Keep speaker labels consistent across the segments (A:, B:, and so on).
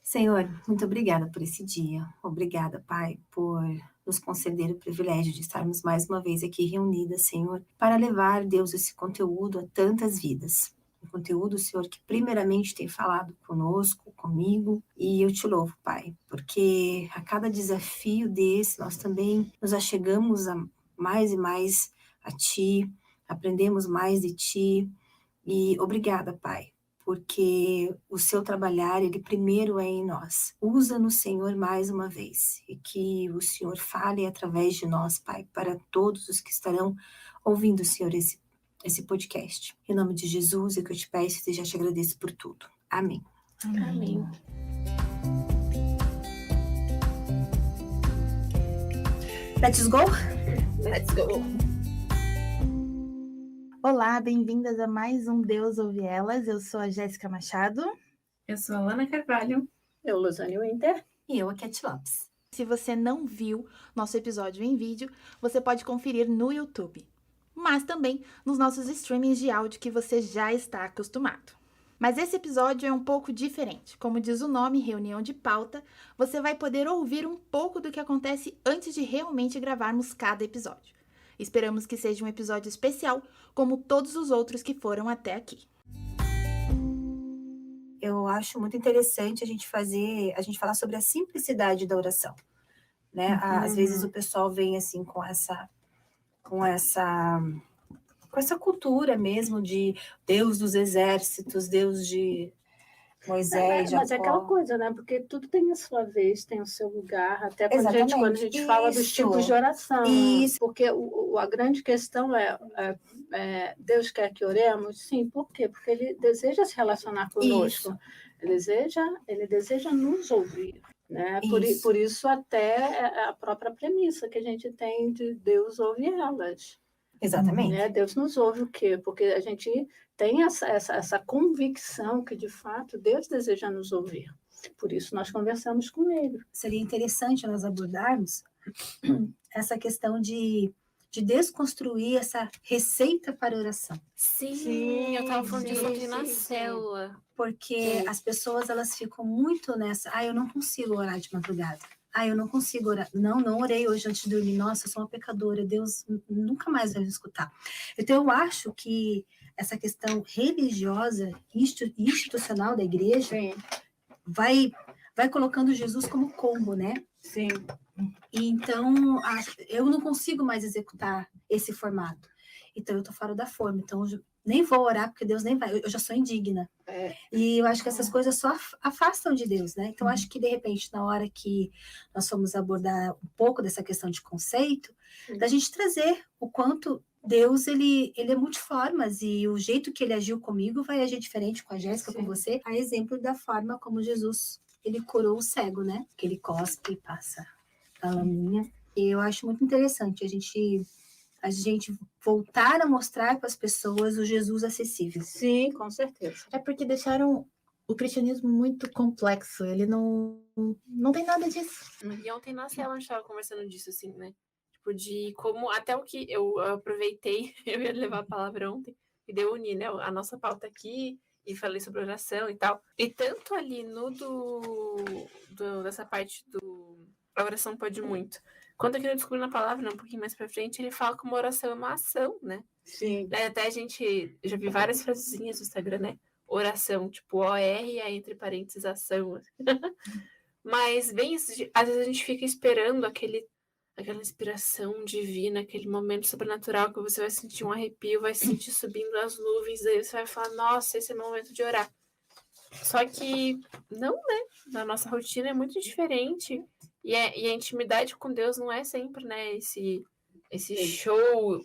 A: Senhor, muito obrigada por esse dia. Obrigada, Pai, por nos conceder o privilégio de estarmos mais uma vez aqui reunidas, Senhor, para levar, Deus, esse conteúdo a tantas vidas. Um conteúdo, Senhor, que primeiramente tem falado conosco, comigo, e eu te louvo, Pai, porque a cada desafio desse, nós também nos achegamos a mais e mais a Ti, aprendemos mais de Ti, e obrigada, Pai, porque o seu trabalhar, ele primeiro é em nós. Usa-nos, Senhor, mais uma vez, e que o Senhor fale através de nós, Pai, para todos os que estarão ouvindo, Senhor, esse podcast. Em nome de Jesus, é que eu te peço e já te agradeço por tudo. Amém.
B: Amém.
A: Let's go?
B: Let's go.
C: Olá, bem-vindas a mais um Deus Ouve Elas. Eu sou a Jéssica Machado.
B: Eu sou a Lana Carvalho.
D: Eu, Luzane Winter.
A: E eu, a Cat Lopes.
C: Se você não viu nosso episódio em vídeo, você pode conferir no YouTube, mas também nos nossos streamings de áudio que você já está acostumado. Mas esse episódio é um pouco diferente. Como diz o nome, reunião de pauta, você vai poder ouvir um pouco do que acontece antes de realmente gravarmos cada episódio. Esperamos que seja um episódio especial, como todos os outros que foram até aqui.
A: Eu acho muito interessante a gente falar sobre a simplicidade da oração, né? Às vezes o pessoal vem assim com essa cultura mesmo de Deus dos exércitos, Deus de Moisés,
D: Mas é
A: Jacó.
D: aquela coisa, né? Porque tudo tem a sua vez, tem o seu lugar, até quando a
A: Exatamente.
D: gente fala dos tipos de oração.
A: Isso.
D: Porque a grande questão é Deus quer que oremos? Sim, por quê? Porque Ele deseja se relacionar conosco. Ele deseja nos ouvir. Né? Por isso até a própria premissa que a gente tem de Deus ouve elas.
A: Exatamente.
D: Né? Deus nos ouve o quê? Porque a gente tem essa convicção que, de fato, Deus deseja nos ouvir. Por isso nós conversamos com Ele.
A: Seria interessante nós abordarmos essa questão de desconstruir essa receita para oração.
B: Sim, eu estava falando disso ontem na célula.
A: Porque as pessoas, elas ficam muito nessa, eu não consigo orar de madrugada. Eu não consigo orar. Não orei hoje antes de dormir. Nossa, eu sou uma pecadora. Deus nunca mais vai me escutar. Então, eu acho que essa questão religiosa, institucional da igreja, vai colocando Jesus como combo, né?
D: Sim.
A: Então, eu não consigo mais executar esse formato. Então, eu tô fora da forma. Então, eu nem vou orar, porque Deus nem vai. Eu já sou indigna. E eu acho que essas coisas só afastam de Deus, né? Então, acho que, de repente, na hora que nós formos abordar um pouco dessa questão de conceito, da gente trazer o quanto Deus, ele é multiformas, e o jeito que ele agiu comigo vai agir diferente com a Jéssica, com você, a exemplo da forma como Jesus, ele curou o cego, né? Que ele cospe e passa a laminha. E eu acho muito interessante a gente voltar a mostrar para as pessoas o Jesus acessível.
D: Sim, com certeza.
C: É porque deixaram o cristianismo muito complexo, ele não tem nada disso.
B: E ontem na célula a gente estava conversando disso, assim, né? Tipo, de como, até o que eu aproveitei, eu ia levar a palavra ontem, e deu unir, né, a nossa pauta aqui, e falei sobre oração e tal. E tanto ali no dessa parte a oração pode muito. Quando eu queria descobrir na palavra, um pouquinho mais pra frente, ele fala que uma oração é uma ação, né?
D: Sim.
B: Até eu já vi várias frasezinhas no Instagram, né? Oração, tipo OR, aí entre parênteses, ação. Mas bem, às vezes a gente fica esperando aquela inspiração divina, aquele momento sobrenatural que você vai sentir um arrepio, vai sentir subindo as nuvens, aí você vai falar, nossa, esse é o momento de orar. Só que não, né? Na nossa rotina é muito diferente. E a intimidade com Deus não é sempre, né, esse show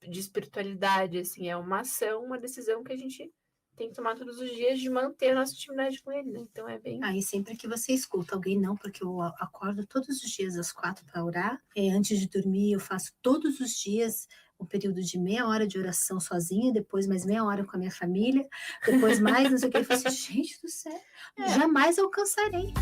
B: de espiritualidade, assim, é uma ação, uma decisão que a gente tem que tomar todos os dias de manter a nossa intimidade com Ele, né? Então é bem...
A: E sempre que você escuta alguém, não, porque eu acordo todos os dias às 4 para orar, antes de dormir eu faço todos os dias um período de meia hora de oração sozinha, depois mais meia hora com a minha família, depois mais não sei o que, eu falo assim, gente do céu, jamais alcançarei.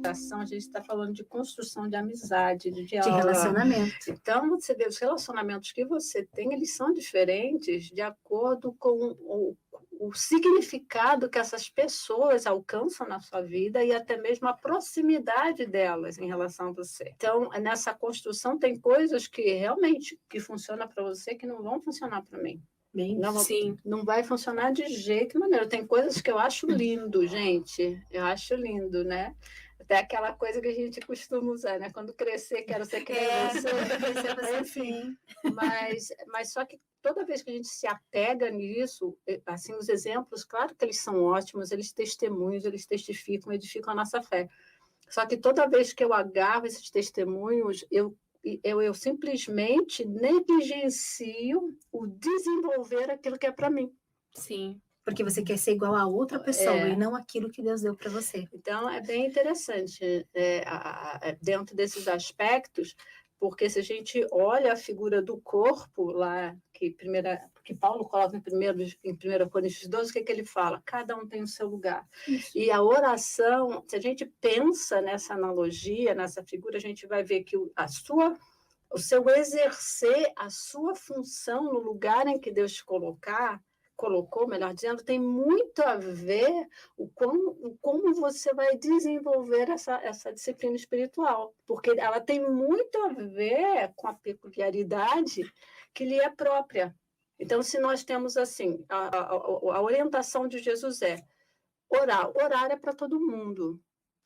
D: A gente está falando de construção de amizade, de diálogo.
A: De relacionamento.
D: Então, você vê, os relacionamentos que você tem, eles são diferentes de acordo com o significado que essas pessoas alcançam na sua vida e até mesmo a proximidade delas em relação a você. Então, nessa construção tem coisas que realmente que funcionam para você que não vão funcionar para mim.
B: Sim.
D: Não vai funcionar de jeito maneiro. Tem coisas que eu acho lindo, gente. Eu acho lindo, né? Até aquela coisa que a gente costuma usar, né? Quando crescer, quero ser que nem você.
A: Enfim.
D: Mas só que toda vez que a gente se apega nisso, assim, os exemplos, claro que eles são ótimos, eles testemunhos, eles testificam, edificam a nossa fé. Só que toda vez que eu agarro esses testemunhos, eu simplesmente negligencio o desenvolver aquilo que é para mim.
B: Sim.
A: Porque você quer ser igual a outra pessoa e não aquilo que Deus deu para você.
D: Então, é bem interessante dentro desses aspectos, porque se a gente olha a figura do corpo lá, que Paulo coloca em 1 Coríntios 12, o que ele fala? Cada um tem o seu lugar. Isso. E a oração, se a gente pensa nessa analogia, nessa figura, a gente vai ver que o seu exercer a sua função no lugar em que Deus te colocou, melhor dizendo, tem muito a ver como você vai desenvolver essa disciplina espiritual, porque ela tem muito a ver com a peculiaridade que lhe é própria. Então, se nós temos assim, a orientação de Jesus é orar é para todo mundo.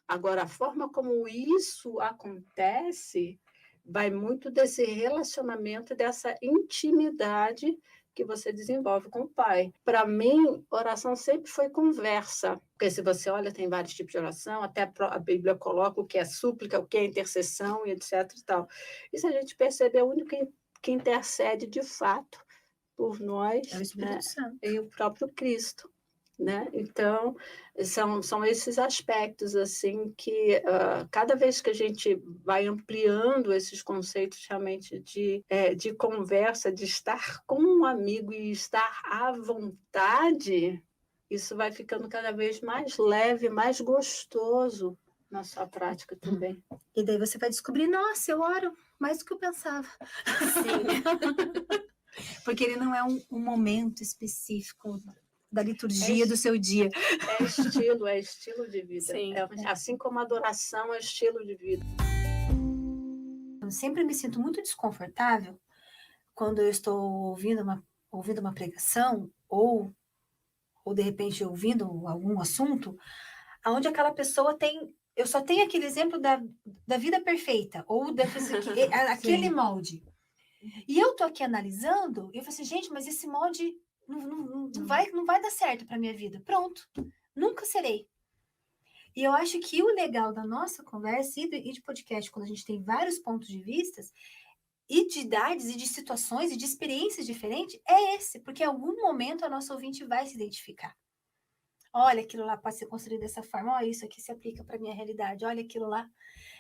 D: Agora, a forma como isso acontece vai muito desse relacionamento, dessa intimidade que você desenvolve com o Pai. Para mim, oração sempre foi conversa, porque se você olha, tem vários tipos de oração, até a Bíblia coloca o que é súplica, o que é intercessão, e etc. E tal. E se a gente perceber, o único que intercede de fato por nós
A: é o Espírito Santo.
D: E o próprio Cristo. Né? Então, são esses aspectos assim que cada vez que a gente vai ampliando esses conceitos realmente de conversa, de estar com um amigo e estar à vontade, isso vai ficando cada vez mais leve, mais gostoso na sua prática também.
A: E daí você vai descobrir, nossa, eu oro mais do que eu pensava.
B: Sim.
A: Porque ele não é um momento específico da liturgia do seu dia.
D: É estilo de vida.
B: Sim.
D: Assim como a adoração é estilo de vida.
A: Eu sempre me sinto muito desconfortável quando eu estou ouvindo uma pregação ou de repente ouvindo algum assunto, onde aquela pessoa eu só tenho aquele exemplo da vida perfeita, ou aquele molde. E eu tô aqui analisando, e eu falo assim, gente, mas esse molde não vai dar certo para minha vida. Pronto, nunca serei. E eu acho que o legal da nossa conversa e de podcast, quando a gente tem vários pontos de vista, e de idades, e de situações, e de experiências diferentes, é esse, porque em algum momento a nossa ouvinte vai se identificar. Olha, aquilo lá pode ser construído dessa forma, olha, isso aqui se aplica para a minha realidade, olha aquilo lá.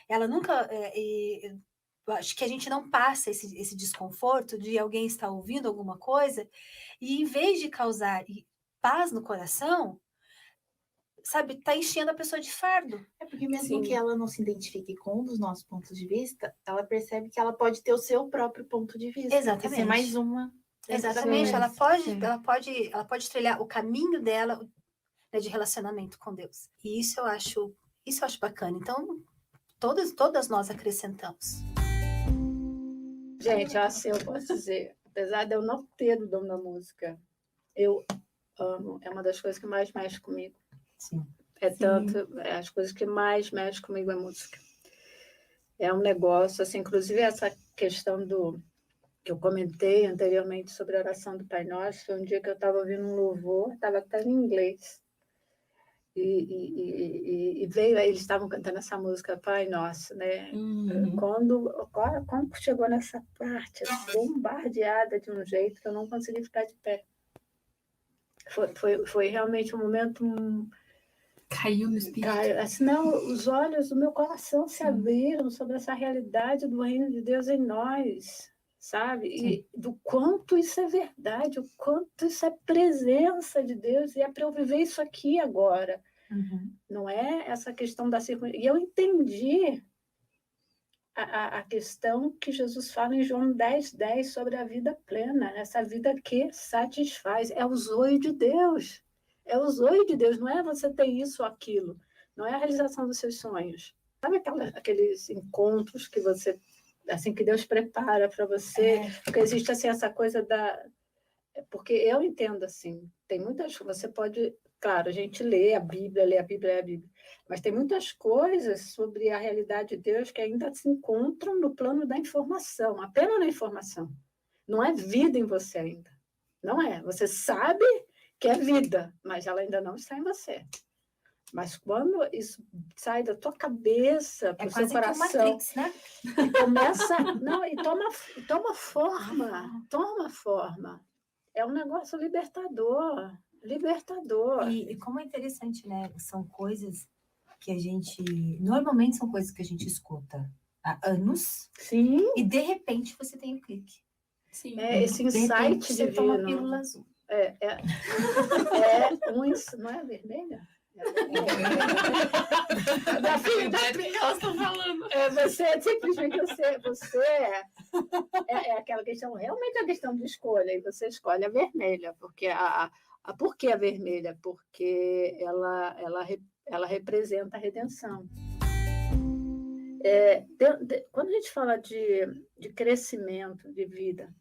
A: Ela nunca... acho que a gente não passa esse desconforto de alguém estar ouvindo alguma coisa e, em vez de causar paz no coração, sabe, tá enchendo a pessoa de fardo.
C: É porque mesmo que ela não se identifique com um dos nossos pontos de vista, ela percebe que ela pode ter o seu próprio ponto de vista.
A: Exatamente.
C: Ser mais uma.
A: Exatamente. Ela pode trilhar o caminho dela, né, de relacionamento com Deus. E isso eu acho bacana. Então, todas nós acrescentamos.
D: Gente, assim eu posso dizer, apesar de eu não ter o dom da música, eu amo, é uma das coisas que mais mexe comigo.
A: Sim.
D: As coisas que mais mexem comigo é música. É um negócio, assim, inclusive essa questão que eu comentei anteriormente sobre a oração do Pai Nosso, foi um dia que eu estava ouvindo um louvor, estava até em inglês, e veio, aí eles estavam cantando essa música Pai Nosso, né? Quando chegou nessa parte, bombardeada de um jeito que eu não consegui ficar de pé. Foi realmente um momento...
B: Caiu no espírito.
D: Assim, não, os olhos do meu coração se abriram sobre essa realidade do reino de Deus em nós, sabe? E do quanto isso é verdade, o quanto isso é presença de Deus, e é para eu viver isso aqui agora. Não é essa questão da circunstância. E eu entendi a questão que Jesus fala em João 10:10 sobre a vida plena, essa vida que satisfaz, é o zoe de Deus. É o zoe de Deus, não é você ter isso ou aquilo, não é a realização dos seus sonhos. Sabe aqueles encontros que você, assim, que Deus prepara para você? Porque existe assim essa coisa da... Porque eu entendo assim, tem muitas... Você pode... Claro, a gente lê a Bíblia, mas tem muitas coisas sobre a realidade de Deus que ainda se encontram no plano da informação, apenas na informação. Não é vida em você ainda. Não é. Você sabe que é vida, mas ela ainda não está em você. Mas quando isso sai da tua cabeça para o seu coração... É quase que Matrix, né? E começa... Não, e toma forma. É um negócio libertador.
A: E como é interessante, né? São coisas que a gente... Normalmente são coisas que a gente escuta há anos.
D: Sim.
A: E de repente você tem um clique.
B: Sim.
D: Esse insight
A: você
D: divino.
A: toma a pílula azul.
D: Não é vermelha?
B: Da filha que elas estão falando.
D: Você simplesmente você é aquela questão, realmente a questão de escolha, e você escolhe a vermelha, porque por que a vermelha? Porque ela representa a redenção. Quando a gente fala de crescimento, de vida,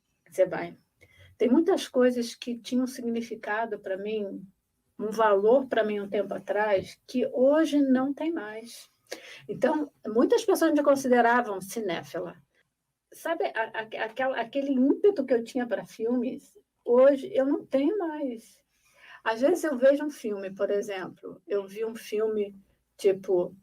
D: tem muitas coisas que tinham significado para mim, um valor para mim um tempo atrás, que hoje não tem mais. Então, muitas pessoas me consideravam cinéfila. Sabe, aquele ímpeto que eu tinha para filmes, hoje eu não tenho mais. Às vezes eu vejo um filme, por exemplo, eu vi um filme, tipo,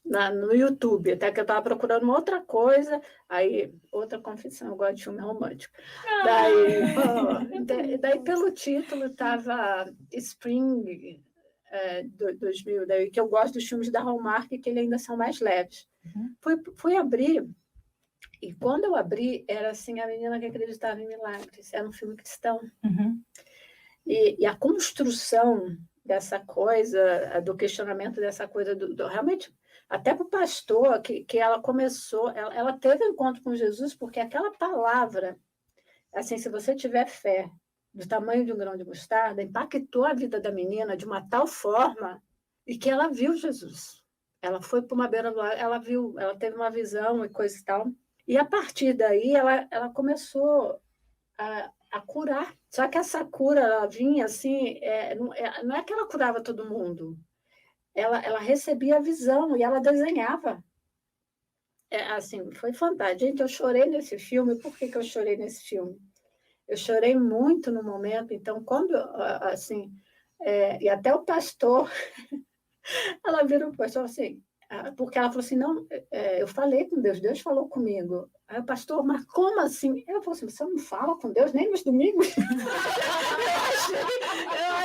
D: no YouTube, até que eu estava procurando uma outra coisa, aí, outra confissão, eu gosto de filme romântico. Daí pelo título, estava Spring 2000, daí, que eu gosto dos filmes da Hallmark, que eles ainda são mais leves. Fui abrir, e quando eu abri, era assim, A Menina que Acreditava em Milagres, era um filme cristão. E a construção dessa coisa, do questionamento dessa coisa, realmente, até para o pastor, que ela começou, ela teve um encontro com Jesus, porque aquela palavra, assim, se você tiver fé do tamanho de um grão de mostarda, impactou a vida da menina de uma tal forma, e que ela viu Jesus. Ela foi para uma beira do lago, ela teve uma visão e coisa e tal, e a partir daí ela começou a curar. Só que essa cura, ela vinha assim, não é que ela curava todo mundo, ela recebia a visão e ela desenhava. Assim, foi fantástico. Gente, eu chorei nesse filme. Por que eu chorei nesse filme? Eu chorei muito no momento. Então, quando, assim, e até o pastor, ela virou o pastor assim, porque ela falou assim, não, eu falei com Deus, Deus falou comigo. Aí o pastor, mas como assim? Eu falei assim, você não fala com Deus nem nos domingos? eu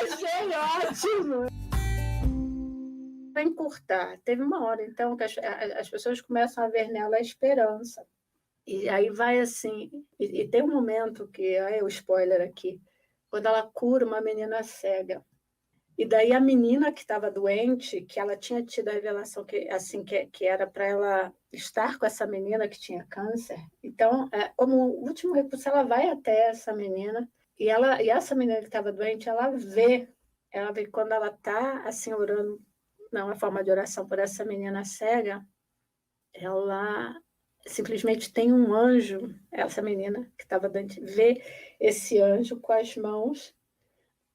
D: achei ótimo. Para encurtar, teve uma hora, então, que as pessoas começam a ver nela a esperança. E aí vai assim, e tem um momento que, é o spoiler aqui, quando ela cura uma menina cega. E daí a menina que estava doente, que ela tinha tido a revelação que era para ela estar com essa menina que tinha câncer. Então, como último recurso, ela vai até essa menina, e essa menina que estava doente, ela vê quando ela está assim orando, não, a forma de oração por essa menina cega, ela simplesmente tem um anjo, essa menina que estava doente, vê esse anjo com as mãos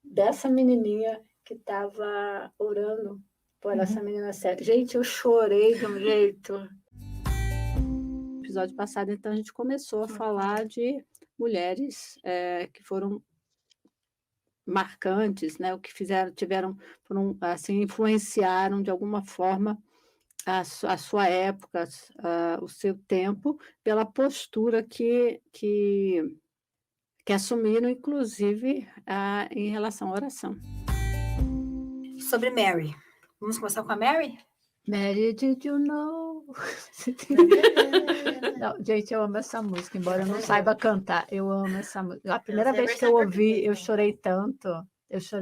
D: dessa menininha que estava orando por essa menina cega. Gente, eu chorei de um jeito. No episódio passado, então, a gente começou a falar de mulheres que foram marcantes, né? O que assim, influenciaram de alguma forma a sua época, o seu tempo, pela postura que assumiram, inclusive, em relação à oração.
A: Sobre Mary. Vamos começar com a Mary?
D: Mary, did you know? Não, gente, eu amo essa música, embora eu não saiba cantar. Eu amo essa música. A primeira vez que eu ouvi, eu chorei tanto. Você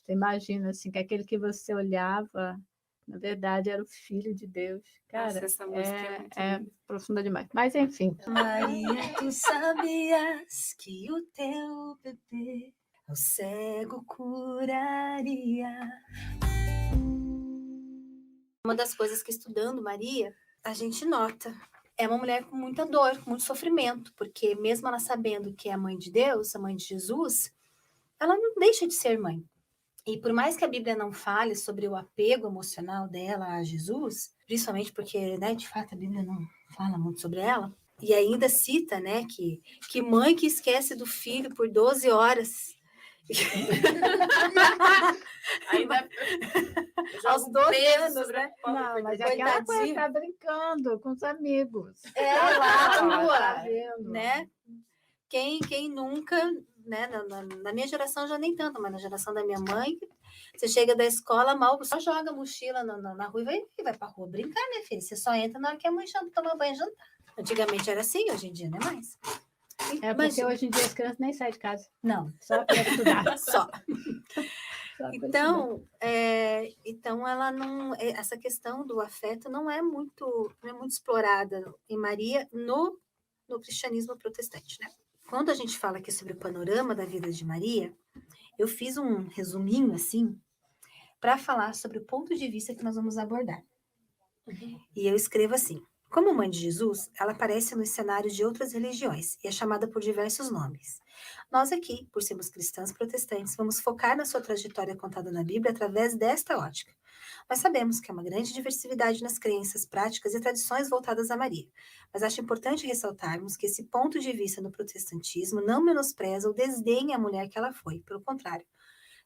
D: imagina, assim, que aquele que você olhava Na verdade, era o Filho de Deus. Cara,
B: Nossa, essa música é muito linda.
D: profunda demais. Mas, enfim.
A: Maria, tu sabias que o teu bebê ao cego curaria. Uma das coisas que estudando Maria, a gente nota, é uma mulher com muita dor, com muito sofrimento, porque mesmo ela sabendo que é a mãe de Deus, a mãe de Jesus, ela não deixa de ser mãe. E por mais que a Bíblia não fale sobre o apego emocional dela a Jesus, principalmente porque, né, de fato, a Bíblia não fala muito sobre ela, e ainda cita, né, que mãe que esquece do filho por 12 horas.
B: Ainda
A: Aos 12 anos,
B: sobre a
A: né?
B: pobre
D: Não, mas
B: coitadinha.
D: aquela coisa
A: Coitadinha.
D: tá brincando com os amigos.
A: Lá na rua,
D: Tá vendo?
A: né? Quem nunca, né? Na minha geração já nem tanto, mas na geração da minha mãe, você chega da escola, mal só joga a mochila na rua e vai pra rua brincar, né, filha? Você só entra na hora que a mãe chama pra tomar banho e jantar. Antigamente era assim, hoje em dia não é mais.
D: É porque hoje em dia as crianças nem saem de casa.
A: Não,
D: Só para estudar.
A: só.
D: Só pra
A: Então ela não, essa questão do afeto não é muito explorada em Maria no cristianismo protestante, né? Quando a gente fala aqui sobre o panorama da vida de Maria, eu fiz um resuminho assim para falar sobre o ponto de vista que nós vamos abordar. E eu escrevo assim: como mãe de Jesus, ela aparece nos cenários de outras religiões e é chamada por diversos nomes. Nós aqui, por sermos cristãs protestantes, vamos focar na sua trajetória contada na Bíblia através desta ótica. Mas sabemos que há uma grande diversidade nas crenças, práticas e tradições voltadas a Maria. Mas acho importante ressaltarmos que esse ponto de vista no protestantismo não menospreza ou desdenha a mulher que ela foi. Pelo contrário,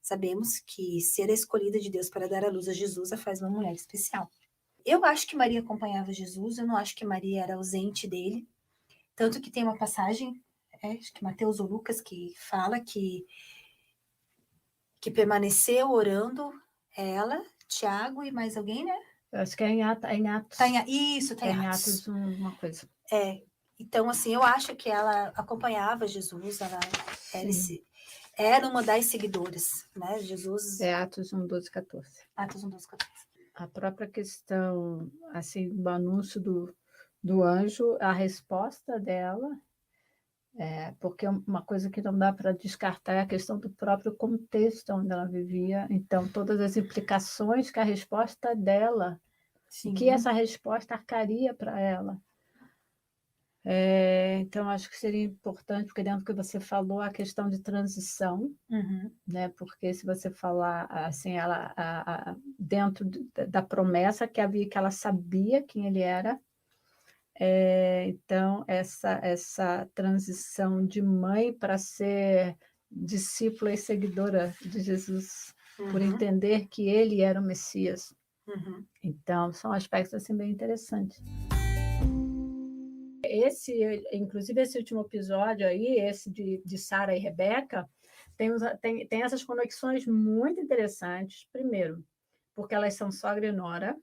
A: sabemos que ser a escolhida de Deus para dar à luz a Jesus a faz uma mulher especial. Eu acho que Maria acompanhava Jesus, eu não acho que Maria era ausente dele. Tanto que tem uma passagem, acho que Mateus ou Lucas, que fala que permaneceu orando ela, Tiago e mais alguém, né?
D: Eu acho que é em Atos.
A: Isso, tá em Atos.
D: Uma coisa.
A: Então, assim, eu acho que ela acompanhava Jesus, ela era uma das seguidoras, né? Jesus.
D: É Atos 1, 12, 14.
A: Atos 1, 12, 14.
D: A própria questão, assim, do anúncio do anjo, a resposta dela, porque uma coisa que não dá para descartar é a questão do próprio contexto onde ela vivia. Então, todas as implicações que a resposta dela, que essa resposta arcaria para ela. Então, acho que seria importante, porque dentro do que você falou, a questão de transição, né? Porque se você falar assim, ela dentro da promessa que havia, que ela sabia quem ele era, então essa transição de mãe para ser discípula e seguidora de Jesus, por entender que ele era o Messias. Então, são aspectos assim bem interessantes. Inclusive esse último episódio aí, esse de Sara e Rebeca, tem essas conexões muito interessantes. Primeiro, porque elas são sogra e nora,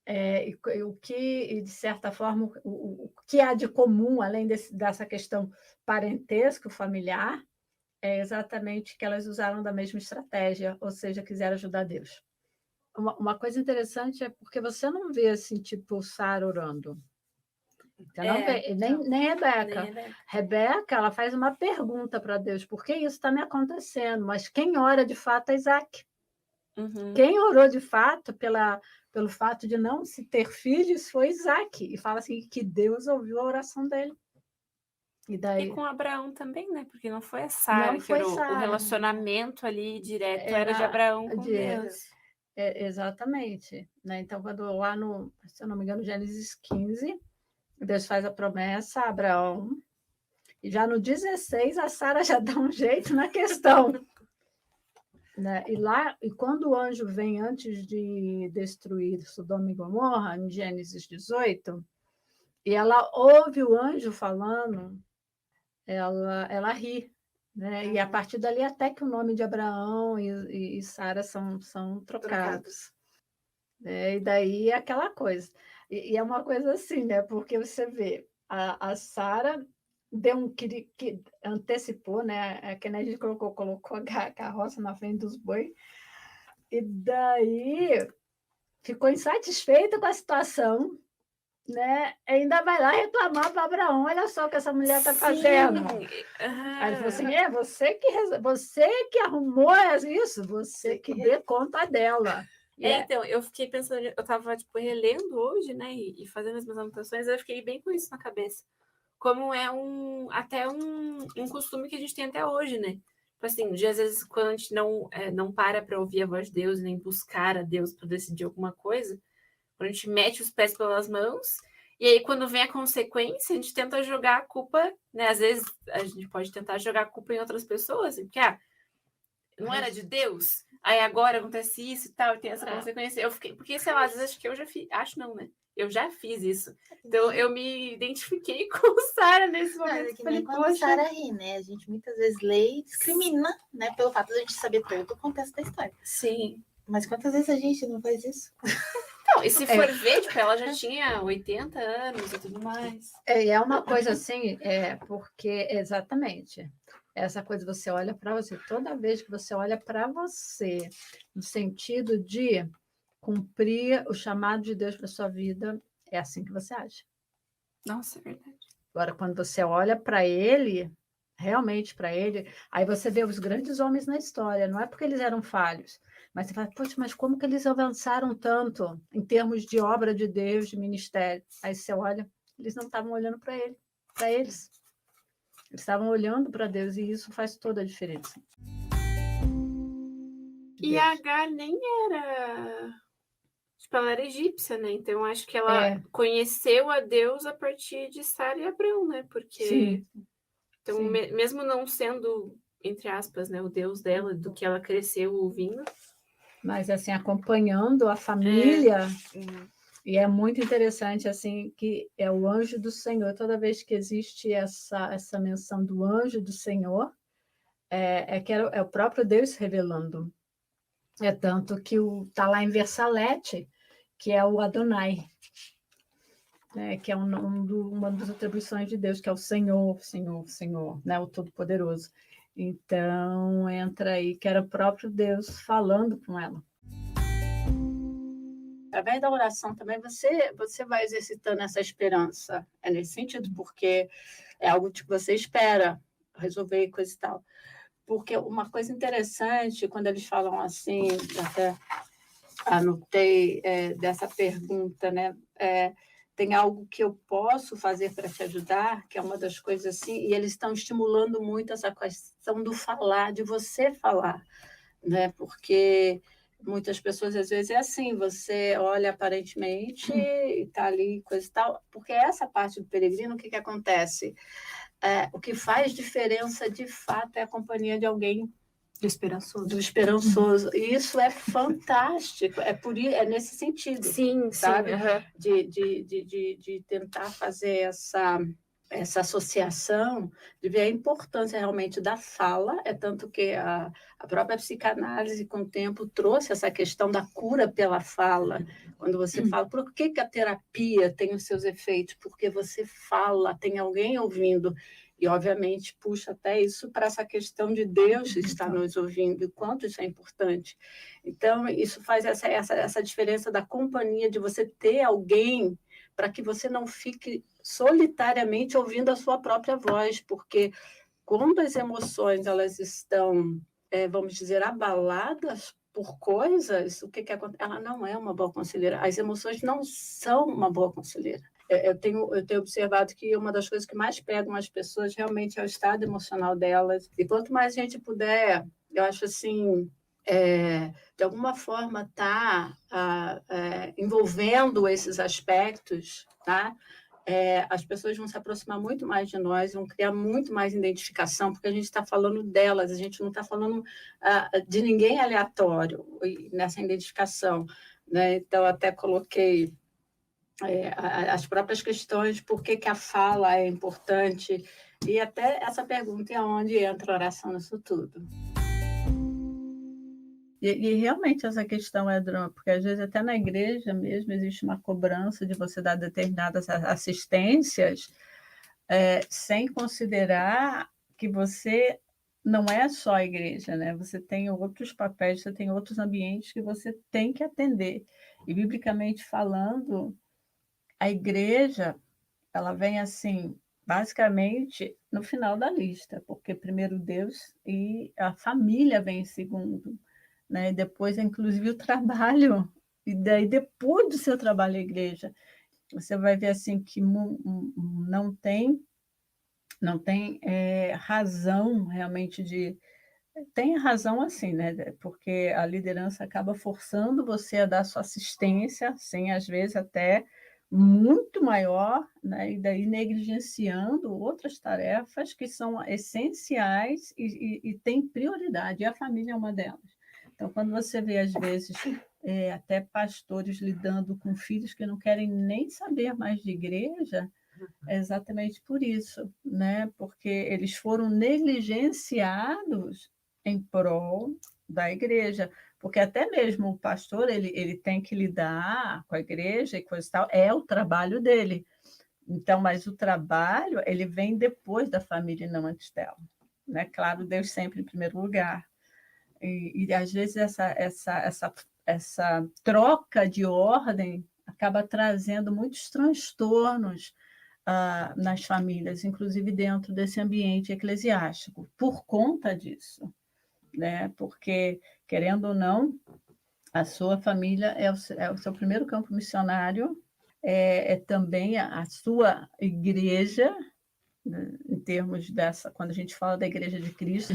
D: e de certa forma, o que há de comum, além dessa questão parentesco familiar, é exatamente que elas usaram da mesma estratégia, ou seja, quiseram ajudar Deus. Uma coisa interessante é porque você não vê assim, tipo, Sara orando. Nem Rebeca. Rebeca, ela faz uma pergunta para Deus: por que isso está me acontecendo? Mas quem ora de fato é Isaac. Quem orou de fato pelo fato de não se ter filhos foi Isaac. E fala assim que Deus ouviu a oração dele. E
B: com Abraão também, né? Porque não foi a Sara que orou. O relacionamento ali direto era de Abraão com Deus.
D: Exatamente. Né? Então, quando lá se eu não me engano, Gênesis 15... Deus faz a promessa a Abraão, e já no 16 a Sara já dá um jeito na questão. Né? E quando o anjo vem antes de destruir Sodoma e Gomorra, em Gênesis 18, e ela ouve o anjo falando, ela ri. Né? E a partir dali até que o nome de Abraão e Sara são trocados. E daí é aquela coisa. E é uma coisa assim, né? Porque você vê, a Sara deu que antecipou, né? Que a gente colocou a carroça na frente dos bois, E daí ficou insatisfeita com a situação, né? Ainda vai lá reclamar para Abraão, olha só o que essa mulher está fazendo. Aí ele falou assim, você que arrumou isso, você que dê conta dela.
B: Então, eu fiquei pensando, eu tava, tipo, relendo hoje, né, e fazendo as minhas anotações, eu fiquei bem com isso na cabeça. Como é até um costume que a gente tem até hoje, né? Tipo assim, às vezes, quando a gente não para ouvir a voz de Deus, nem buscar a Deus para decidir alguma coisa, quando a gente mete os pés pelas mãos, e aí quando vem a consequência, a gente tenta jogar a culpa, né? Às vezes a gente pode tentar jogar a culpa em outras pessoas, porque não era de Deus, aí agora acontece isso e tal, e tem essa consequência. Eu fiquei, porque, sei lá, às vezes acho que eu já fiz, acho não, né? Eu já fiz isso. Então eu me identifiquei com Sara nesse momento.
C: É que nem quando a Sara ri, né? A gente muitas vezes lê e discrimina, né? Pelo fato de a gente saber todo o contexto da história.
B: Sim.
C: Mas quantas vezes a gente não faz isso?
B: Não, e se for ver, tipo, ela já tinha 80 anos e tudo mais.
D: E é uma coisa assim, porque exatamente essa coisa você olha para você, toda vez que você olha para você, no sentido de cumprir o chamado de Deus para sua vida, é assim que você age.
B: Nossa, é verdade.
D: Agora, quando você olha para ele, realmente para ele, aí você vê os grandes homens na história, não é porque eles eram falhos, mas você fala, poxa, mas como que eles avançaram tanto em termos de obra de Deus, de ministério? Aí você olha, eles não estavam olhando para ele, para eles. Eles estavam olhando para Deus e isso faz toda a diferença.
B: E a Agar nem era... Tipo, ela era egípcia, né? Então, acho que ela conheceu a Deus a partir de Sara e Abrão, né? Porque...
D: Sim.
B: Então,
D: Sim.
B: Mesmo não sendo, entre aspas, né, o Deus dela, do que ela cresceu ouvindo.
D: Mas, assim, acompanhando a família... E é muito interessante, assim, que é o anjo do Senhor. Toda vez que existe essa menção do anjo do Senhor, que é o próprio Deus revelando. É tanto que está lá em Versalete, que é o Adonai, né, que é uma das atribuições de Deus, que é o Senhor, Senhor, Senhor, né, o Todo-Poderoso. Então, entra aí, que era o próprio Deus falando com ela. Através da oração também você vai exercitando essa esperança. É nesse sentido, porque é algo que você espera resolver e coisa e tal. Porque uma coisa interessante, quando eles falam assim, até anotei dessa pergunta, né? Tem algo que eu posso fazer para te ajudar, que é uma das coisas assim, e eles estão estimulando muito essa questão do falar, de você falar, né? Porque muitas pessoas, às vezes, é assim, você olha aparentemente e está ali, coisa e tal, porque essa parte do peregrino, o que acontece? O que faz diferença, de fato, é a companhia de alguém
A: Do esperançoso.
D: do esperançoso. E isso é fantástico, é nesse sentido.
B: Sim,
D: sabe?
B: Sim.
D: De tentar fazer essa associação, de ver a importância realmente da fala, é tanto que a própria psicanálise, com o tempo, trouxe essa questão da cura pela fala. Quando você fala, por que a terapia tem os seus efeitos? Porque você fala, tem alguém ouvindo. E, obviamente, puxa até isso para essa questão de Deus estar nos ouvindo, e quanto isso é importante. Então, isso faz essa diferença da companhia, de você ter alguém para que você não fique solitariamente ouvindo a sua própria voz, porque quando as emoções elas estão, vamos dizer, abaladas por coisas, o que acontece? Ela não é uma boa conselheira. As emoções não são uma boa conselheira. Eu tenho observado que uma das coisas que mais pegam as pessoas realmente é o estado emocional delas. E quanto mais a gente puder, eu acho assim, de alguma forma envolvendo esses aspectos, tá? As pessoas vão se aproximar muito mais de nós, vão criar muito mais identificação, porque a gente está falando delas, a gente não está falando de ninguém aleatório nessa identificação, né? Então, até coloquei as próprias questões, por que a fala é importante, e até essa pergunta é onde entra a oração nisso tudo. E realmente essa questão é drama, porque às vezes até na igreja mesmo existe uma cobrança de você dar determinadas assistências sem considerar que você não é só a igreja, né? Você tem outros papéis, você tem outros ambientes que você tem que atender. E, biblicamente falando, a igreja, ela vem assim, basicamente, no final da lista, porque primeiro Deus e a família vem em segundo, né? E depois, inclusive, o trabalho. E daí, depois do seu trabalho, a igreja, você vai ver assim que não tem razão realmente de... Tem razão assim, né? Porque a liderança acaba forçando você a dar sua assistência, assim, às vezes até muito maior, né? E daí negligenciando outras tarefas que são essenciais e têm prioridade, e a família é uma delas. Então, quando você vê, às vezes, até pastores lidando com filhos que não querem nem saber mais de igreja, é exatamente por isso, né? Porque eles foram negligenciados em prol da igreja, porque até mesmo o pastor ele tem que lidar com a igreja e coisa e tal, é o trabalho dele. Então, mas o trabalho ele vem depois da família e não antes dela, né? Claro, Deus sempre em primeiro lugar. E às vezes essa troca de ordem acaba trazendo muitos transtornos nas famílias, inclusive dentro desse ambiente eclesiástico, por conta disso, né? Porque, querendo ou não, a sua família é o seu primeiro campo missionário, é também a sua igreja, né? Em termos dessa, quando a gente fala da igreja de Cristo,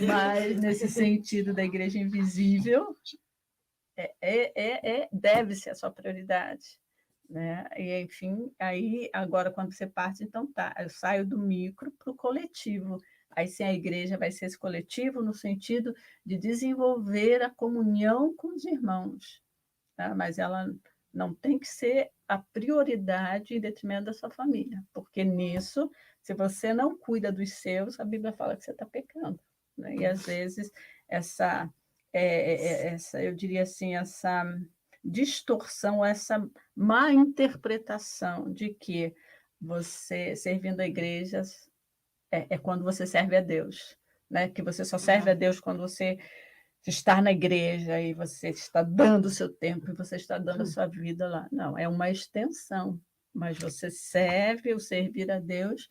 D: mas nesse sentido da igreja invisível, deve ser a sua prioridade, né? E, enfim, aí agora quando você parte, então tá, eu saio do micro para o coletivo. Aí sim a igreja vai ser esse coletivo no sentido de desenvolver a comunhão com os irmãos, tá? Mas ela não tem que ser a prioridade em detrimento da sua família, porque nisso, se você não cuida dos seus, a Bíblia fala que você está pecando, né? E às vezes essa, eu diria assim, essa distorção, essa má interpretação de que você servindo a igreja é quando você serve a Deus, né? Que você só serve a Deus quando você está na igreja e você está dando o seu tempo e você está dando a sua vida lá. Não, é uma extensão, mas você serve, o servir a Deus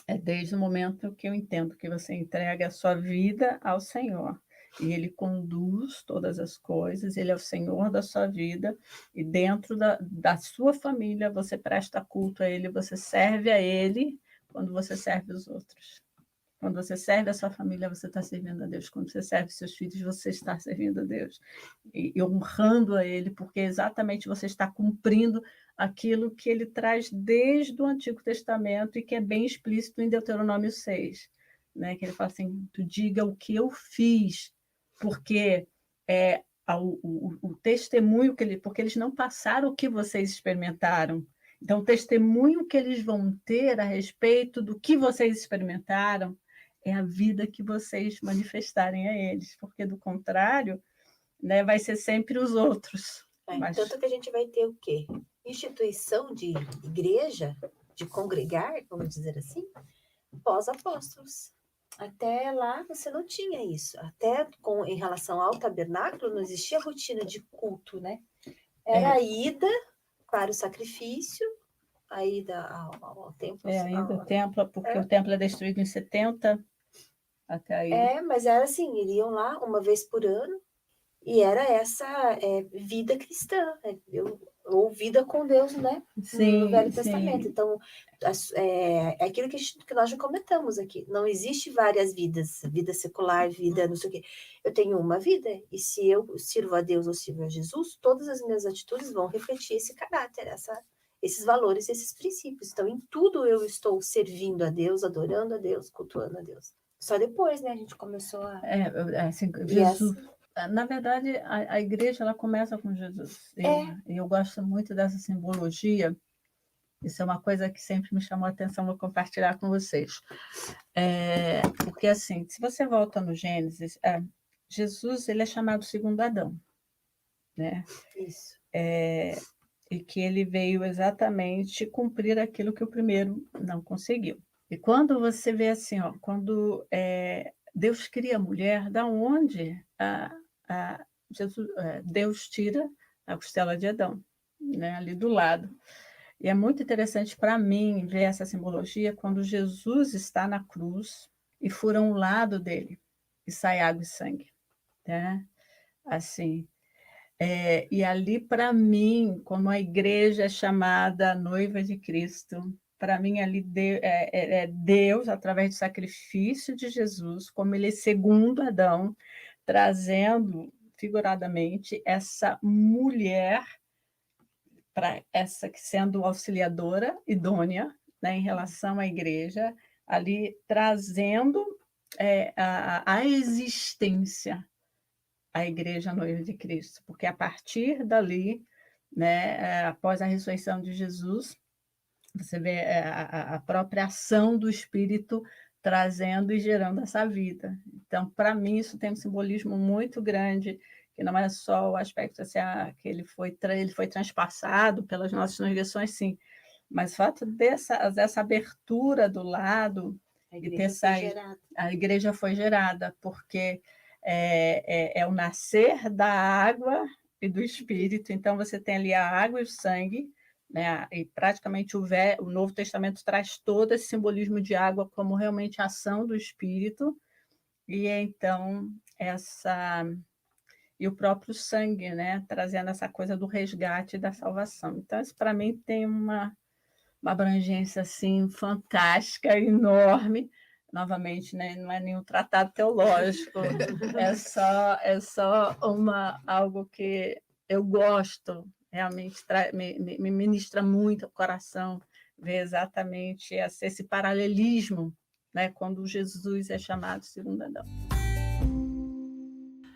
D: é desde o momento que eu entendo que você entrega a sua vida ao Senhor. E Ele conduz todas as coisas, Ele é o Senhor da sua vida, e dentro da sua família você presta culto a Ele, você serve a Ele quando você serve os outros. Quando você serve a sua família, você está servindo a Deus. Quando você serve seus filhos, você está servindo a Deus. E honrando a Ele, porque exatamente você está cumprindo aquilo que Ele traz desde o Antigo Testamento e que é bem explícito em Deuteronômio 6. Né? Que Ele fala assim, tu diga o que eu fiz, porque o testemunho porque eles não passaram o que vocês experimentaram. Então, o testemunho que eles vão ter a respeito do que vocês experimentaram é a vida que vocês manifestarem a eles, porque, do contrário, né, vai ser sempre os outros.
A: Tanto que a gente vai ter o quê? Instituição de igreja, de congregar, vamos dizer assim, pós-apóstolos. Até lá você não tinha isso. Até em relação ao tabernáculo, não existia rotina de culto, né? Era a ida para o sacrifício, a ida ao templo.
D: Ainda o templo, porque o templo é destruído em 70, até aí.
A: Mas era assim, iriam lá uma vez por ano, e era essa vida cristã, ou vida com Deus, né?
D: Sim,
A: no Velho Testamento. Então, é aquilo que nós já comentamos aqui. Não existe várias vidas, vida secular, vida não sei o quê. Eu tenho uma vida, e se eu sirvo a Deus ou sirvo a Jesus, todas as minhas atitudes vão refletir esse caráter, esses valores, esses princípios. Então, em tudo eu estou servindo a Deus, adorando a Deus, cultuando a Deus. Só depois, né, a gente começou a...
D: assim, Jesus... Na verdade, a igreja ela começa com Jesus. E eu gosto muito dessa simbologia. Isso é uma coisa que sempre me chamou a atenção, vou compartilhar com vocês. Porque, assim, se você volta no Gênesis, Jesus ele é chamado segundo Adão. Né?
A: Isso.
D: E que ele veio exatamente cumprir aquilo que o primeiro não conseguiu. E quando você vê assim, quando Deus cria a mulher, da onde Deus tira a costela de Adão, né, ali do lado. E é muito interessante para mim ver essa simbologia quando Jesus está na cruz e fura um lado dele e sai água e sangue, né? Assim, e ali, para mim, como a igreja é chamada noiva de Cristo, para mim ali é Deus, através do sacrifício de Jesus, como ele é segundo Adão, trazendo figuradamente essa mulher para essa que sendo auxiliadora idônea, né, em relação à igreja, ali trazendo a existência a igreja noiva de Cristo, porque a partir dali, né, após a ressurreição de Jesus, você vê a própria ação do Espírito trazendo e gerando essa vida. Então, para mim, isso tem um simbolismo muito grande, que não é só o aspecto assim, que ele foi transpassado pelas nossas transgressões, sim, mas o fato dessa abertura do lado e ter saído, a igreja foi gerada, porque é o nascer da água e do Espírito. Então, você tem ali a água e o sangue, né? E praticamente o Novo Testamento traz todo esse simbolismo de água como realmente a ação do Espírito, e então e o próprio sangue, né? Trazendo essa coisa do resgate e da salvação. Então, isso para mim tem uma abrangência assim, fantástica, enorme. Novamente, né? Não é nenhum tratado teológico, é só algo que eu gosto, realmente me ministra muito o coração, ver exatamente esse paralelismo, né? Quando Jesus é chamado segundo Adão.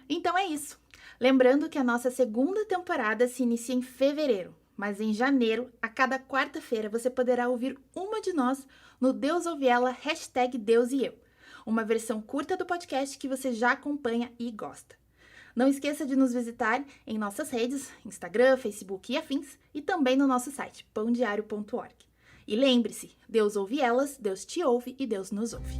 C: Então é isso. Lembrando que a nossa segunda temporada se inicia em fevereiro, mas em janeiro, a cada quarta-feira, você poderá ouvir uma de nós no Deus Ouve Ela, #Deus e Eu, uma versão curta do podcast que você já acompanha e gosta. Não esqueça de nos visitar em nossas redes, Instagram, Facebook e afins, e também no nosso site, pãodiario.org. E lembre-se, Deus ouve elas, Deus te ouve e Deus nos ouve.